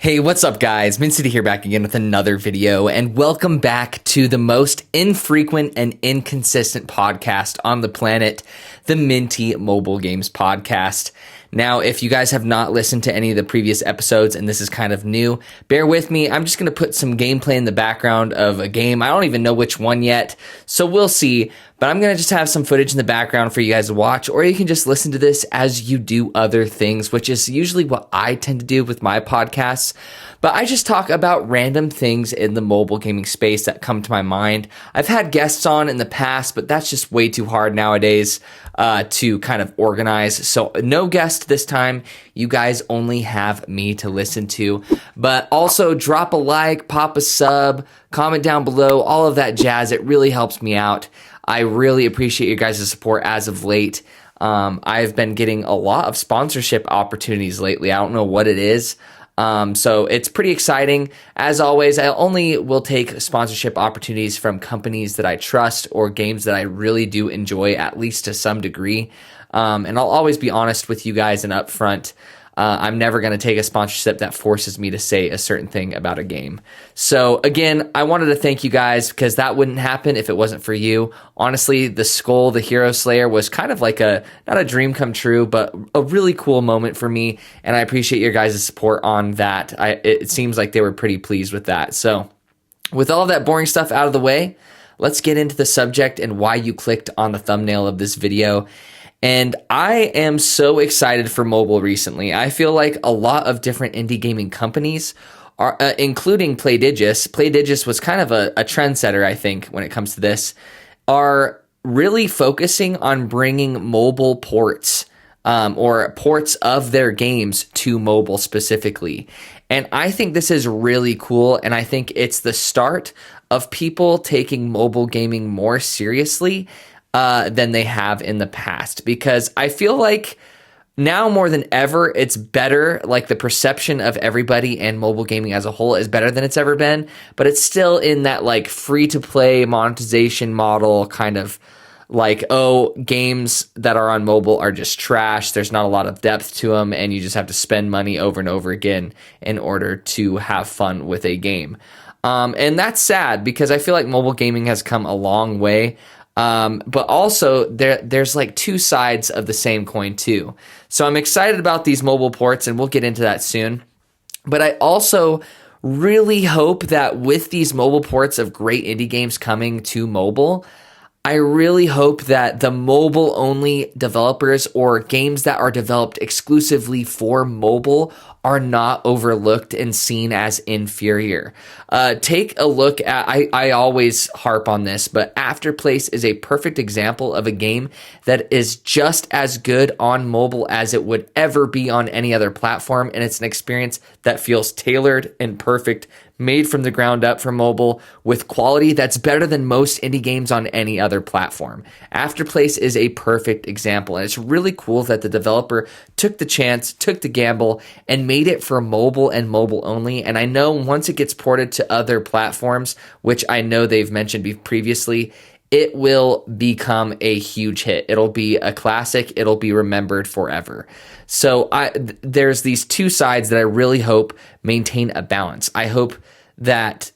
Hey, what's up guys? Mincity here back again with another video, and welcome back to the most infrequent and inconsistent podcast on the planet, the Minty Mobile Games Podcast. Now, if you guys have not listened to any of the previous episodes and this is kind of new, bear with me. I'm just going to put some gameplay in the background of a game. I don't even know which one yet, so we'll see. But I'm going to just have some footage in the background for you guys to watch, or you can just listen to this as you do other things, which is usually what I tend to do with my podcasts. But I just talk about random things in the mobile gaming space that come to my mind. I've had guests on in the past, but that's just way too hard nowadays to kind of organize. So no guest this time. You guys only have me to listen to. But also drop a like, pop a sub, comment down below, all of that jazz. It really helps me out. I really appreciate your guys' support as of late. I've been getting a lot of sponsorship opportunities lately. I don't know what it is. So it's pretty exciting. As always, I only will take sponsorship opportunities from companies that I trust or games that I really do enjoy, at least to some degree. And I'll always be honest with you guys and upfront. I'm never going to take a sponsorship that forces me to say a certain thing about a game. So again, I wanted to thank you guys because that wouldn't happen if it wasn't for you. Honestly, the Skull, the Hero Slayer was kind of like not a dream come true, but a really cool moment for me. And I appreciate your guys' support on that. It seems like they were pretty pleased with that. So with all of that boring stuff out of the way, let's get into the subject and why you clicked on the thumbnail of this video. And I am so excited for mobile recently. I feel like a lot of different indie gaming companies, are, including Playdigis. Playdigis was kind of a trendsetter, I think, when it comes to this, are really focusing on bringing mobile ports or ports of their games to mobile specifically. And I think this is really cool, and I think it's the start of people taking mobile gaming more seriously than they have in the past, because I feel like now more than ever, it's better. Like the perception of everybody and mobile gaming as a whole is better than it's ever been, but it's still in that like free to play monetization model kind of like, oh, games that are on mobile are just trash. There's not a lot of depth to them, and you just have to spend money over and over again in order to have fun with a game. And that's sad because I feel like mobile gaming has come a long way. But also there's like two sides of the same coin too. So I'm excited about these mobile ports, and we'll get into that soon. But I also really hope that with these mobile ports of great indie games coming to mobile, I really hope that the mobile-only developers or games that are developed exclusively for mobile are not overlooked and seen as inferior. Take a look at, I always harp on this, but Afterplace is a perfect example of a game that is just as good on mobile as it would ever be on any other platform, and it's an experience that feels tailored and perfect, made from the ground up for mobile with quality that's better than most indie games on any other platform. Afterplace is a perfect example, and it's really cool that the developer took the chance, took the gamble, and made it for mobile and mobile only. And I know once it gets ported to other platforms, which I know they've mentioned previously, it will become a huge hit. It'll be a classic. It'll be remembered forever. So there's these two sides that I really hope maintain a balance. I hope that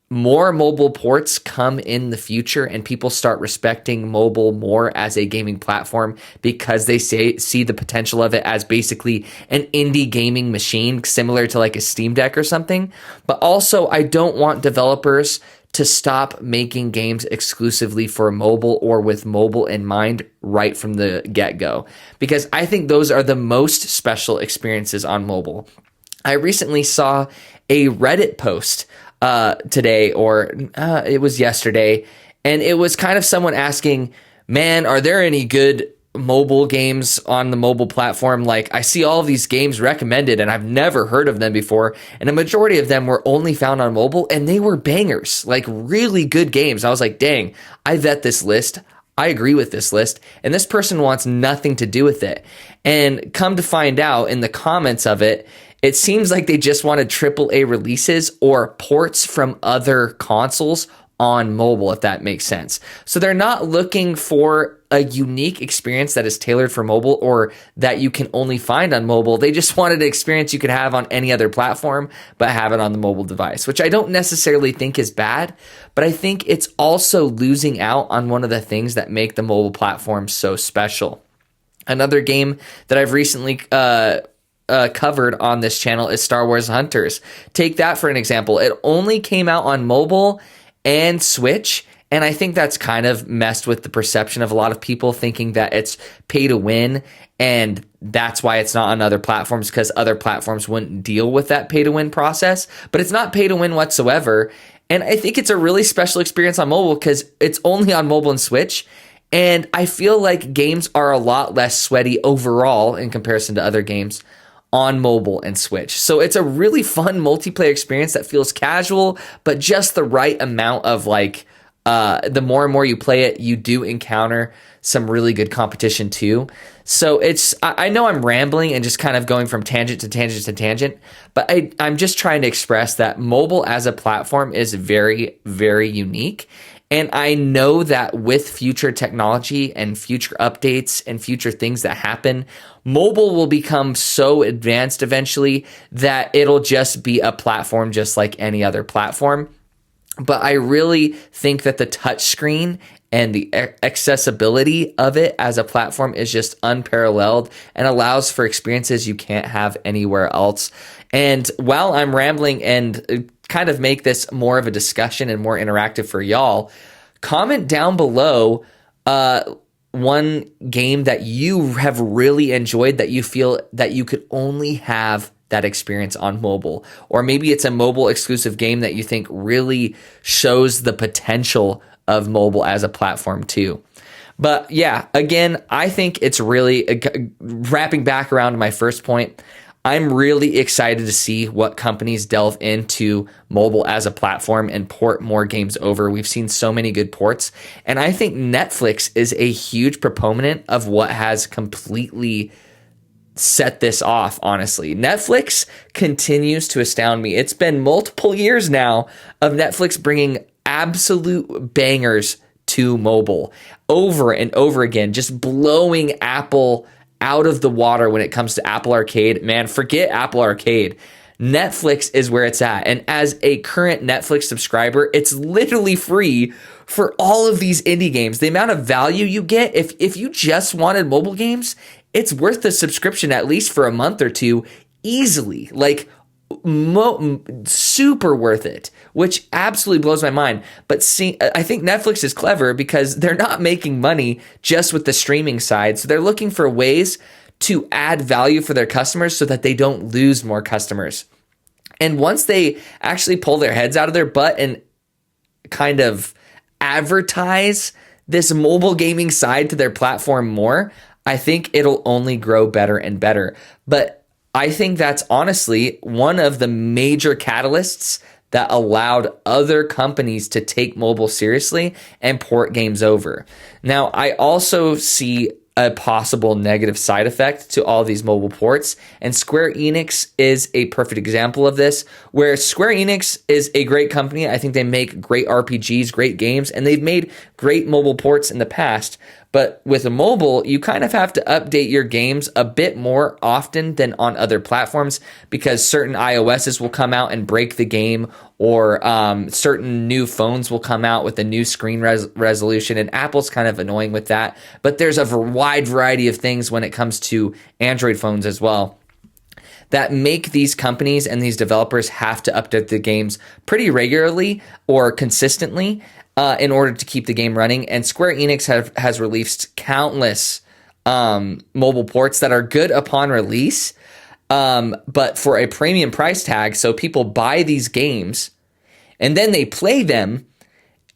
more mobile ports come in the future and people start respecting mobile more as a gaming platform because they see the potential of it as basically an indie gaming machine, similar to like a Steam Deck or something. But also, I don't want developers to stop making games exclusively for mobile or with mobile in mind right from the get-go, because I think those are the most special experiences on mobile. I recently saw a Reddit post today, or it was yesterday, and it was kind of someone asking, man, are there any good mobile games on the mobile platform? Like, I see all of these games recommended and I've never heard of them before, and a majority of them were only found on mobile, and they were bangers, like really good games. I was like, dang, I vet this list, I agree with this list, and this person wants nothing to do with it. And come to find out in the comments of it, it seems like they just wanted AAA releases or ports from other consoles on mobile, if that makes sense. So they're not looking for a unique experience that is tailored for mobile or that you can only find on mobile. They just wanted an experience you could have on any other platform, but have it on the mobile device, which I don't necessarily think is bad, but I think it's also losing out on one of the things that make the mobile platform so special. Another game that I've recently covered on this channel is Star Wars Hunters. Take that for an example. It only came out on mobile and Switch, and I think that's kind of messed with the perception of a lot of people, thinking that it's pay to win, and that's why it's not on other platforms, because other platforms wouldn't deal with that pay to win process. But it's not pay to win whatsoever, and I think it's a really special experience on mobile because it's only on mobile and Switch. And I feel like games are a lot less sweaty overall in comparison to other games on mobile and Switch. So it's a really fun multiplayer experience that feels casual, but just the right amount of the more and more you play it, you do encounter some really good competition too. So I know I'm rambling and just kind of going from tangent to tangent to tangent, but I'm just trying to express that mobile as a platform is very, very unique. And I know that with future technology and future updates and future things that happen, mobile will become so advanced eventually that it'll just be a platform just like any other platform. But I really think that the touchscreen and the accessibility of it as a platform is just unparalleled and allows for experiences you can't have anywhere else. And while I'm rambling and kind of make this more of a discussion and more interactive for y'all, comment down below one game that you have really enjoyed that you feel that you could only have that experience on mobile. Or maybe it's a mobile exclusive game that you think really shows the potential of mobile as a platform too. But yeah, again, I think it's really, wrapping back around to my first point, I'm really excited to see what companies delve into mobile as a platform and port more games over. We've seen so many good ports, and I think Netflix is a huge proponent of what has completely set this off, honestly. Netflix continues to astound me. It's been multiple years now of Netflix bringing absolute bangers to mobile over and over again, just blowing Apple out of the water when it comes to Apple Arcade. Man, forget Apple Arcade. Netflix is where it's at. And as a current Netflix subscriber, it's literally free for all of these indie games. The amount of value you get, if you just wanted mobile games, it's worth the subscription at least for a month or two easily. Like, super worth it, which absolutely blows my mind. But I think Netflix is clever because they're not making money just with the streaming side. So they're looking for ways to add value for their customers so that they don't lose more customers. And once they actually pull their heads out of their butt and kind of advertise this mobile gaming side to their platform more, I think it'll only grow better and better. But I think that's honestly one of the major catalysts that allowed other companies to take mobile seriously and port games over. Now, I also see a possible negative side effect to all these mobile ports, and Square Enix is a perfect example of this, where Square Enix is a great company. I think they make great RPGs, great games, and they've made great mobile ports in the past. But with a mobile, you kind of have to update your games a bit more often than on other platforms because certain iOSs will come out and break the game, or certain new phones will come out with a new screen resolution, and Apple's kind of annoying with that. But there's a wide variety of things when it comes to Android phones as well that make these companies and these developers have to update the games pretty regularly or consistently in order to keep the game running. And Square Enix has released countless mobile ports that are good upon release, but for a premium price tag. So people buy these games and then they play them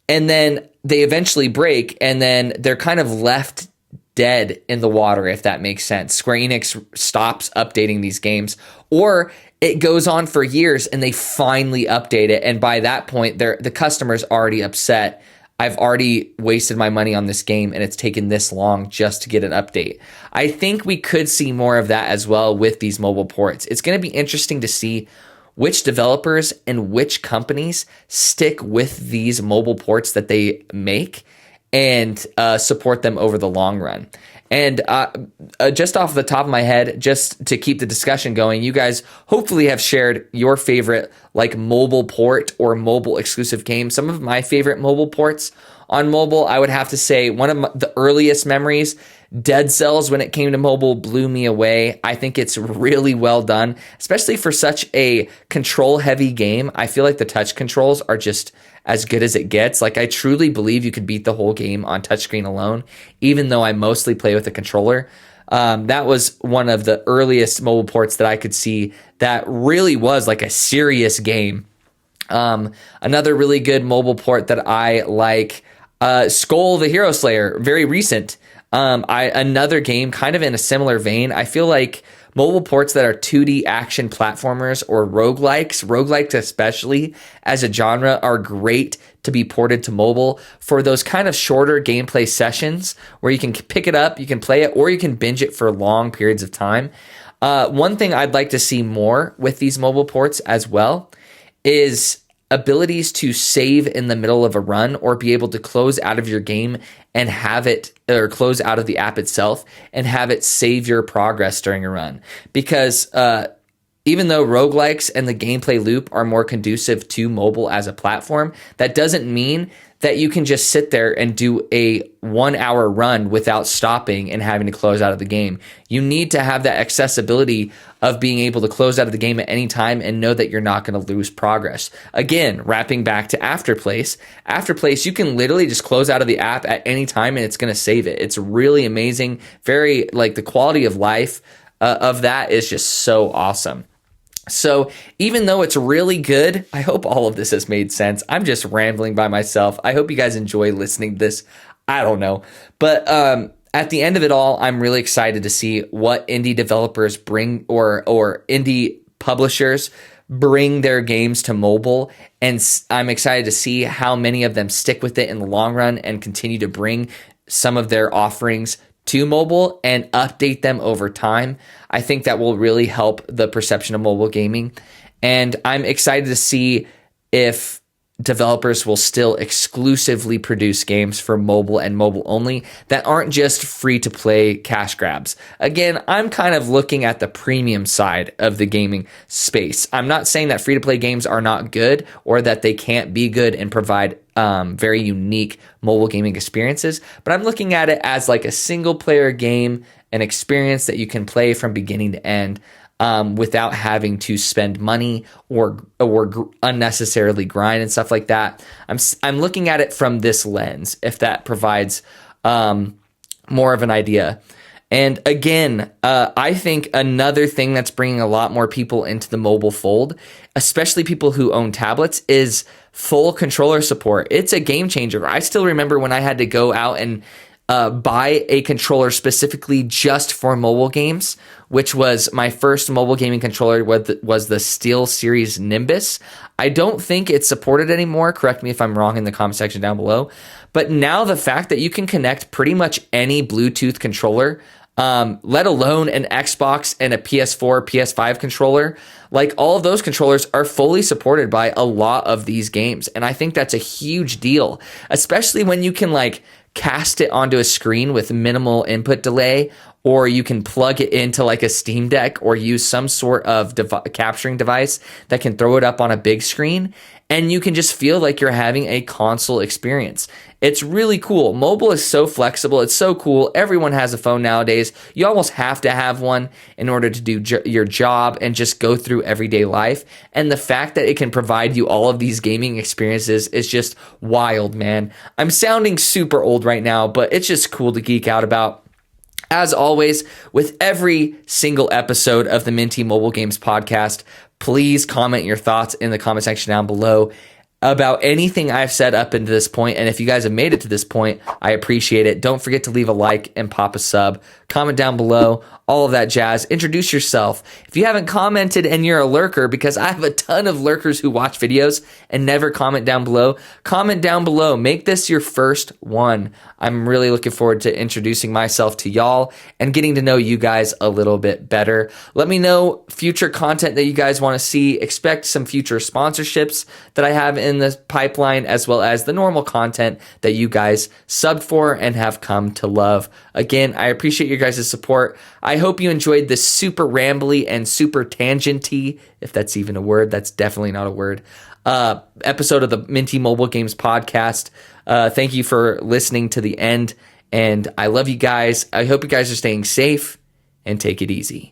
and then they eventually break and then they're kind of left dead in the water, if that makes sense. Square Enix stops updating these games, or it goes on for years and they finally update it. And by that point, the customer's already upset. I've already wasted my money on this game and it's taken this long just to get an update. I think we could see more of that as well with these mobile ports. It's going to be interesting to see which developers and which companies stick with these mobile ports that they make and support them over the long run. And just off the top of my head, just to keep the discussion going, you guys hopefully have shared your favorite like mobile port or mobile exclusive game. Some of my favorite mobile ports on mobile, I would have to say one of the earliest memories, Dead Cells, when it came to mobile, blew me away. I think it's really well done, especially for such a control-heavy game. I feel like the touch controls are just as good as it gets. Like, I truly believe you could beat the whole game on touchscreen alone, even though I mostly play with a controller. That was one of the earliest mobile ports that I could see that really was like a serious game. Another really good mobile port that I like, Skull the Hero Slayer, very recent. Another game kind of in a similar vein. I feel like mobile ports that are 2D action platformers or roguelikes especially as a genre, are great to be ported to mobile for those kind of shorter gameplay sessions where you can pick it up, you can play it, or you can binge it for long periods of time. One thing I'd like to see more with these mobile ports as well is abilities to save in the middle of a run or be able to close out of your game and have it, or close out of the app itself and have it save your progress during a run. Because even though roguelikes and the gameplay loop are more conducive to mobile as a platform, that doesn't mean that you can just sit there and do a 1 hour run without stopping and having to close out of the game. You need to have that accessibility of being able to close out of the game at any time and know that you're not going to lose progress. Again, wrapping back to Afterplace. Afterplace, you can literally just close out of the app at any time and it's going to save it. It's really amazing. Very, like, the quality of life of that is just so awesome. So even though it's really good, I hope all of this has made sense. I'm just rambling by myself. I hope you guys enjoy listening to this. I don't know. But at the end of it all, I'm really excited to see what indie developers bring or indie publishers bring their games to mobile. And I'm excited to see how many of them stick with it in the long run and continue to bring some of their offerings to mobile and update them over time. I think that will really help the perception of mobile gaming. And I'm excited to see if developers will still exclusively produce games for mobile and mobile only that aren't just free to play cash grabs. Again, I'm kind of looking at the premium side of the gaming space. I'm not saying that free to play games are not good or that they can't be good and provide very unique mobile gaming experiences, but I'm looking at it as like a single player game, an experience that you can play from beginning to end without having to spend money or unnecessarily grind and stuff like that. I'm looking at it from this lens, if that provides more of an idea. And again, I think another thing that's bringing a lot more people into the mobile fold, especially people who own tablets, is full controller support. It's a game changer. I still remember when I had to go out and buy a controller specifically just for mobile games, which was my first mobile gaming controller was the SteelSeries Nimbus. I don't think it's supported anymore. Correct me if I'm wrong in the comment section down below. But now the fact that you can connect pretty much any Bluetooth controller, let alone an Xbox and a PS4, PS5 controller, like all of those controllers are fully supported by a lot of these games. And I think that's a huge deal, especially when you can like cast it onto a screen with minimal input delay, or you can plug it into like a Steam Deck or use some sort of capturing device that can throw it up on a big screen, and you can just feel like you're having a console experience. It's really cool. Mobile is so flexible. It's so cool. Everyone has a phone nowadays. You almost have to have one in order to do your job and just go through everyday life. And the fact that it can provide you all of these gaming experiences is just wild, man. I'm sounding super old right now, but it's just cool to geek out about. As always, with every single episode of the Minty Mobile Games Podcast, please comment your thoughts in the comment section down below. about anything I've said up into this point. And if you guys have made it to this point, I appreciate it. Don't forget to leave a like and pop a sub. Comment down below, all of that jazz. Introduce yourself. If you haven't commented and you're a lurker, because I have a ton of lurkers who watch videos and never comment down below, comment down below. Make this your first one. I'm really looking forward to introducing myself to y'all and getting to know you guys a little bit better. Let me know future content that you guys want to see. Expect some future sponsorships that I have in the pipeline, as well as the normal content that you guys subbed for and have come to love. Again, I appreciate your guys' support. I hope you enjoyed this super rambly and super tangenty, if that's even a word, that's definitely not a word, episode of the Minty Mobile Games Podcast. Thank you for listening to the end, and I love you guys. I hope you guys are staying safe, and take it easy.